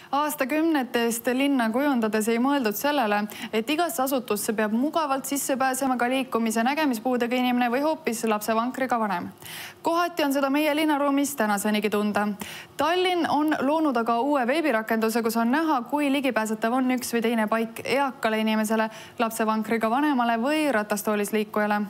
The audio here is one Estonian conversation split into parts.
Aastakümnetest linna kujundades ei mõeldud sellele, et igasse asutusse peab mugavalt sisse pääsema ka liikumise nägemispuudega inimene või hoopis lapsevankriga vanem. Kohati on seda meie linnaruumis tänasenigi tunda. Tallinn on loonud aga uue veebirakenduse, kus on näha, kui ligipääsetav on üks või teine paik eakale inimesele, lapsevankriga vanemale või ratastoolis liikujale.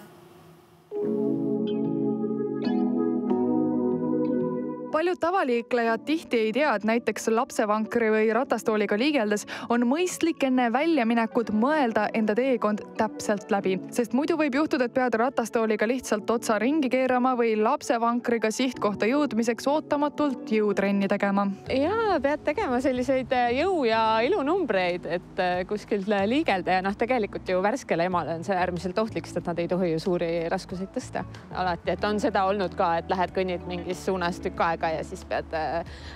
Paljud tavaliiklejad tihti ei tea, et näiteks lapsevankri või ratastooliga liigeldes on mõistlik enne väljaminekut mõelda enda teekond täpselt läbi, sest muidu võib juhtuda, et pead ratastooliga lihtsalt otsa ringi keerama või lapsevankriga sihtkohta jõudmiseks ootamatult jõutrenni tegema. Ja pead tegema selliseid jõu- ja ilunumbreid, et kuskilt liigelda ja tegelikult ju värskele emale on see äärmiselt ohtlik, sest nad ei tohi ju suuri raskuseid tõsta. Alati, et on seda olnud ka, et lähed kõnnid mingis suunas tükk aega ja siis pead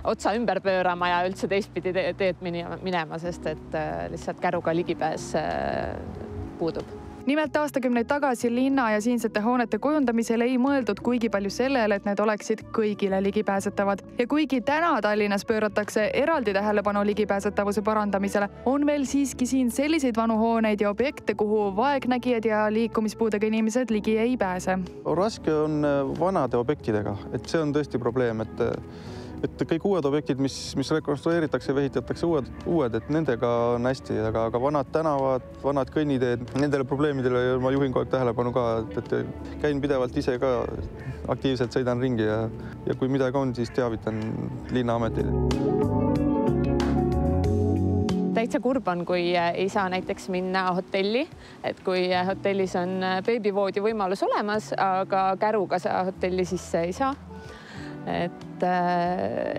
otsa ümber pöörama ja üldse teistpidi teed minema, sest et lihtsalt käruga ligipääs puudub. Nimelt aastakümneid tagasi linna ja siinsete hoonete kujundamisel ei mõeldud kuigi palju sellele, et need oleksid kõigile ligipääsetavad. Ja kuigi täna Tallinnas pööratakse eraldi tähelepanu ligipääsetavuse parandamisele, on veel siiski siin selliseid vanu hooneid ja objekte, kuhu vaegnägijad ja liikumispuudega inimesed ligi ei pääse. Raske on vanade objektidega, et see on tõesti probleem, et kõik uued objektid, mis rekonstrueeritakse või ehitatakse uued, et nendega on hästi, aga vanad tänavad, vanad kõnniteed, nendele probleemidele ma juhin kogu aeg tähelepanu ka, et käin pidevalt ise ka aktiivselt, sõidan ringi ja kui midagi on, siis teavitan Linnaametit. Täitsa kurb on, kui ei saa näiteks minna hotelli, et kui hotellis on beebivoodi võimalus olemas, aga käruga sa hotelli sisse ei saa.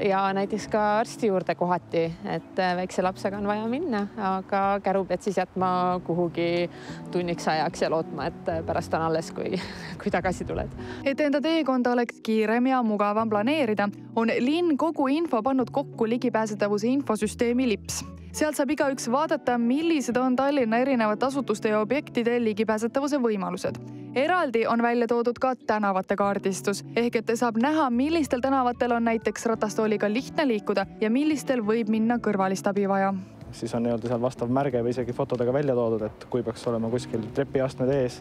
Ja näiteks ka arsti juurde kohati, et väikse lapsega on vaja minna, aga käru pead siis jätma kuhugi tunniks ajaks ja lootma, et pärast on alles, kui tagasi tuled. Et enda teekonda oleks kiirem ja mugavam planeerida, on linn kogu info pannud kokku ligipääsetavuse infosüsteemi LIPS. Sealt saab igaüks vaadata, millised on Tallinna erinevate asutuste ja objektide ligipääsetavuse võimalused. Eraldi on välja toodud ka tänavate kaardistus, ehk et saab näha, millistel tänavatel on näiteks ratastooliga lihtne liikuda ja millistel võib minna kõrvalist abi vaja. Siis on seal vastav märge või isegi fotodega välja toodud, et kui peaks olema kuskil trepiastmed ees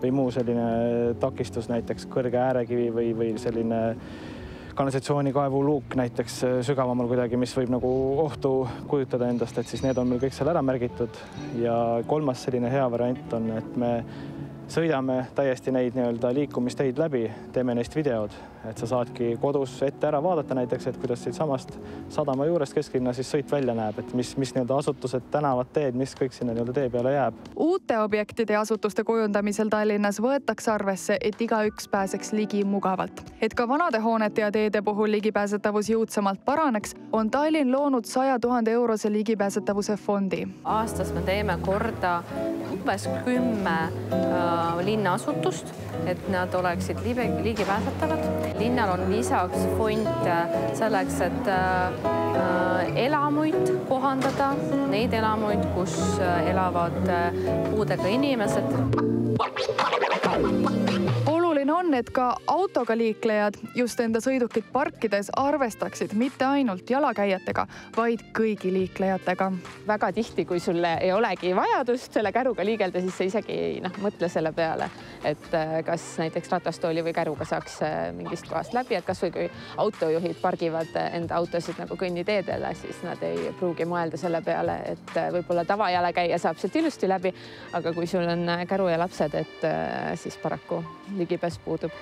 või muu selline takistus, näiteks kõrge äärekivi või selline kanalisatsioonikaevu luuk näiteks sügavamal kuidagi, mis võib nagu ohtu kujutada endast, et siis need on meil kõik seal ära märgitud. Ja kolmas selline hea variant on, et me sõidame täiesti neid liikumisteid läbi, teeme neist videod, et sa saadki kodus ette ära vaadata näiteks, et kuidas siit samast sadama juurest kesklinna siis sõit välja näeb, et mis asutused, tänavad, teed, mis kõik sinna tee peale jääb. Uute objektide ja asutuste kujundamisel Tallinnas võetakse arvesse, et igaüks pääseks ligi mugavalt. Et ka vanade hoonete ja teede puhul ligipääsetavus jõudsamalt paraneks, on Tallinn loonud 100 000 eurose ligipääsetavuse fondi. Aastas me teeme korda umbes 10 linnaasutust, et nad oleksid ligipääsetavad. Linnal on lisaks fond selleks, et elamuid kohandada, neid elamuid, kus elavad puudega inimesed. Oluline on, et ka autoga liiklejad just enda sõidukit parkides arvestaksid mitte ainult jalakäijatega, vaid kõigi liiklejatega. Väga tihti, kui sulle ei olegi vajadust selle käruga liigelda, siis sa isegi ei mõtle selle peale, et kas näiteks ratastooli või käruga saaks mingist kohast läbi, et kas või kui autojuhid pargivad enda autosid nagu kõnniteedele, siis nad ei pruugi mõelda selle peale, et võib-olla tavajalakäija saab sealt ilusti läbi, aga kui sul on käru ja lapsed, et siis paraku ligipääs puudub.